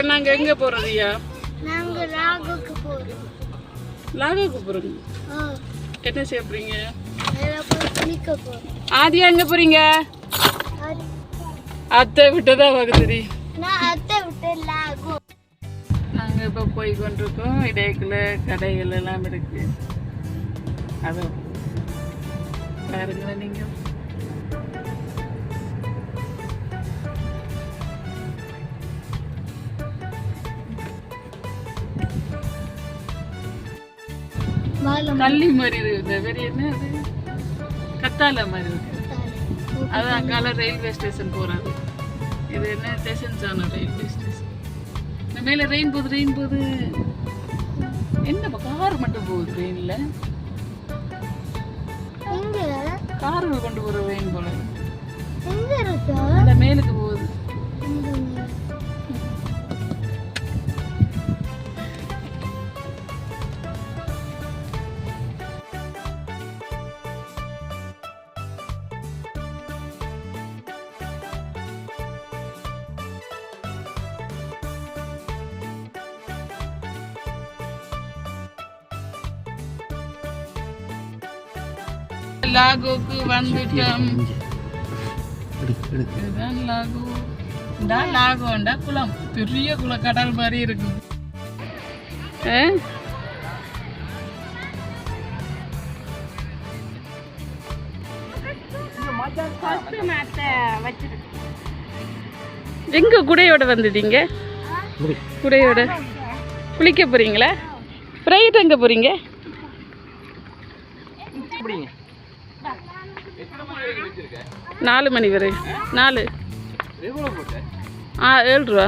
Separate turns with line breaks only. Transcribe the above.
நாங்க எங்க போறோம்யா?
நாங்க லாகோக்கு போறோம்.
லாகோக்கு போறோம். என்ன செய்ய போறீங்க?
குளிக்க போறோம்.
ஆதியா எங்க போறீங்க? அத்தை விட்டதா வகுதுரி.
நான் அத்தை விட்டு லாகோ.
நாங்க இப்ப போய் கொண்டிருக்கோம். இடைக்குள்ள கடைகள் எல்லாம் இருக்கு. அது பாருங்க நீங்க. கள்ளி மாதிரி இருக்குது. வேற என்ன அது? கத்தால மாதிரி இருக்கு. அதான் கால ரயில்வே ஸ்டேஷன் போறது. இது என்ன ஸ்டேஷன் ரயில்வே ஸ்டேஷன். இந்த மேல ரெயின் போகுது. என்ன கார் மட்டும் போகுது ட்ரெயின்ல? கார்கள் கொண்டு போற ரெயின் போல. அந்த மேலுக்கு போகுது. லாகோக்கு வந்துட்டோம். இதுதான் லாகோ. லாகோண்டா குளம். பெரிய குளம், கடல் மாதிரி இருக்கு. எங்க குடையோட வந்துட்டீங்க? குடையோட குளிக்க போறீங்களா? பிரைட் எங்க போறீங்க? 4 மணி வரை. 4 7 ரூபா.